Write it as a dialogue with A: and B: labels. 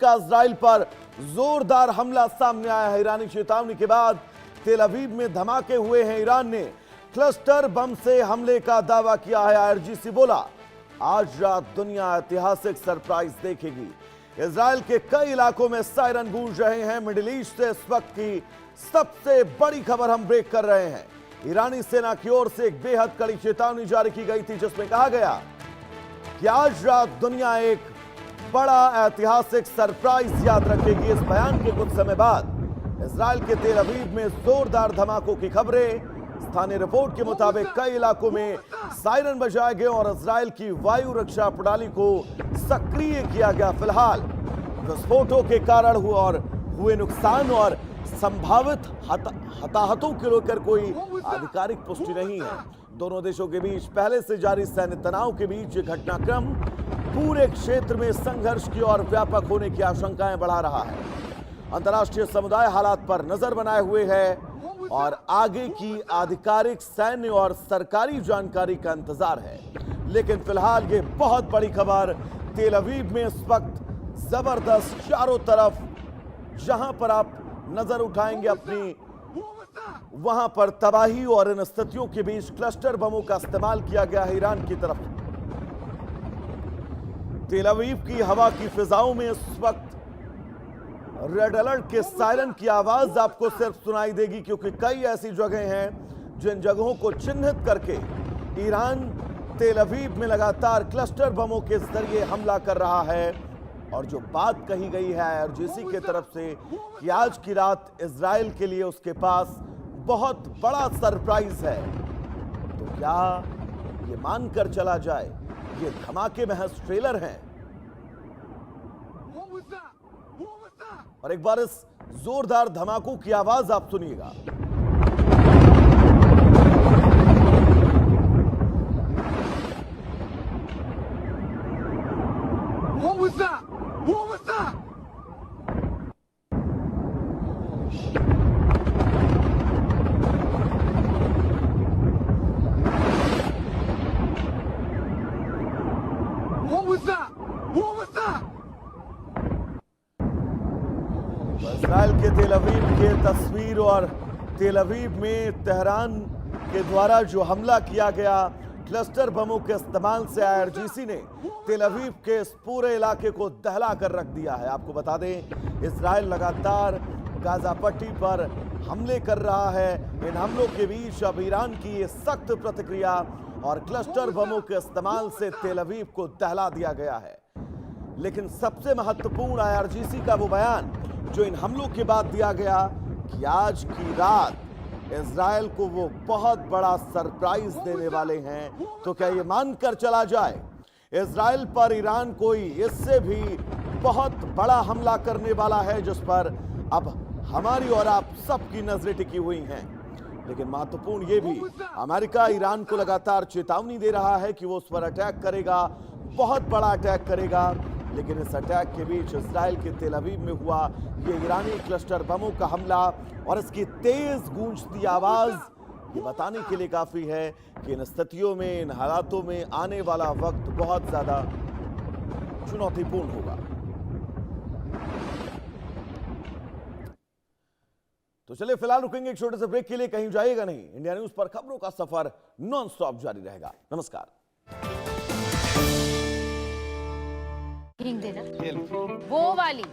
A: का इजराइल पर जोरदार हमला सामने आया है। ईरानी चेतावनी के बाद तेल अवीव में धमाके हुए हैं। ईरान ने क्लस्टर बम से हमले का दावा किया है। आईआरजीसी बोला आज रात दुनिया ऐतिहासिक सरप्राइज देखेगी। इजराइल के कई इलाकों में सायरन गूंज रहे हैं। मिडिल ईस्ट से इस वक्त की सबसे बड़ी खबर हम ब्रेक कर रहे हैं। ईरानी सेना की ओर से एक बेहद कड़ी चेतावनी जारी की गई थी, जिसमें कहा गया कि आज रात दुनिया एक बड़ा ऐतिहासिक सरप्राइज याद रखेगी। इस बयान के कुछ समय बाद इजराइल के तेल अवीव में जोरदार धमाकों की खबरें। स्थानीय रिपोर्ट के मुताबिक कई इलाकों में सायरन बजाए गए और इजराइल की वायु रक्षा प्रणाली को सक्रिय किया गया। फिलहाल विस्फोटों के कारण हुए नुकसान और संभावित हताहतों को लेकर कोई आधिकारिक पुष्टि नहीं है। दोनों देशों के बीच पहले से जारी सैन्य तनाव के बीच ये घटनाक्रम पूरे क्षेत्र में संघर्ष की और व्यापक होने की आशंकाएं बढ़ा रहा है। अंतर्राष्ट्रीय समुदाय हालात पर नजर बनाए हुए है और आगे की आधिकारिक सैन्य और सरकारी जानकारी का इंतजार है। लेकिन फिलहाल ये बहुत बड़ी खबर तेल अवीव में इस वक्त जबरदस्त चारों तरफ जहां पर आप नजर उठाएंगे अपनी, वहां पर तबाही और इन स्थितियों के बीच क्लस्टर बमों का इस्तेमाल किया गया है ईरान की तरफ। तेल अवीव की हवा की फिजाओं में इस वक्त रेड अलर्ट के सायरन की आवाज आपको सिर्फ सुनाई देगी, क्योंकि कई ऐसी जगह हैं जिन जगहों को चिन्हित करके ईरान तेल अवीव में लगातार क्लस्टर बमों के जरिए हमला कर रहा है। और जो बात कही गई है आईआरजीसी की तरफ से कि आज की रात इजराइल के लिए उसके पास बहुत बड़ा सरप्राइज है, तो क्या ये मानकर चला जाए ये धमाके महज ट्रेलर हैं? और एक बार इस जोरदार धमाकों की आवाज आप सुनिएगा।
B: What was that? What was that? What was that? What was that?
A: Israel के तेल अवीव के तस्वीर और तेल अवीव में तेहरान के द्वारा जो हमला किया गया क्लस्टर बमों के इस्तेमाल से आईआरजीसी ने तेल अवीव के इस पूरे इलाके को दहला कर रख दिया है। आपको बता दें इजराइल लगातार गाजा पट्टी पर हमले कर रहा है। इन हमलों के बीच अब ईरान की ये सख्त प्रतिक्रिया और क्लस्टर बमों के इस्तेमाल से तेल अवीव को दहला दिया गया है। लेकिन सबसे महत्वपूर्ण आईआरजीसी का वो बयान जो इन हमलों के बाद दिया गया कि आज की रात इजराइल को वो बहुत बड़ा सरप्राइज देने वाले हैं। तो क्या ये मानकर चला जाए इजराइल पर ईरान कोई इससे भी बहुत बड़ा हमला करने वाला है, जिस पर अब हमारी और आप सबकी नजरें टिकी हुई हैं। लेकिन महत्वपूर्ण ये भी अमेरिका ईरान को लगातार चेतावनी दे रहा है कि वो उस पर अटैक करेगा, बहुत बड़ा अटैक करेगा। लेकिन इस अटैक के बीच इजराइल के तेल अवीव में हुआ ये ईरानी क्लस्टर बमों का हमला और इसकी तेज गूंजती आवाज ये बताने के लिए काफी है कि इन स्थितियों में, इन हालातों में आने वाला वक्त बहुत ज्यादा चुनौतीपूर्ण होगा। तो चलिए फिलहाल रुकेंगे एक छोटे से ब्रेक के लिए, कहीं जाइएगा नहीं। इंडिया न्यूज पर खबरों का सफर नॉन स्टॉप जारी रहेगा। नमस्कार।
C: देना वो वाली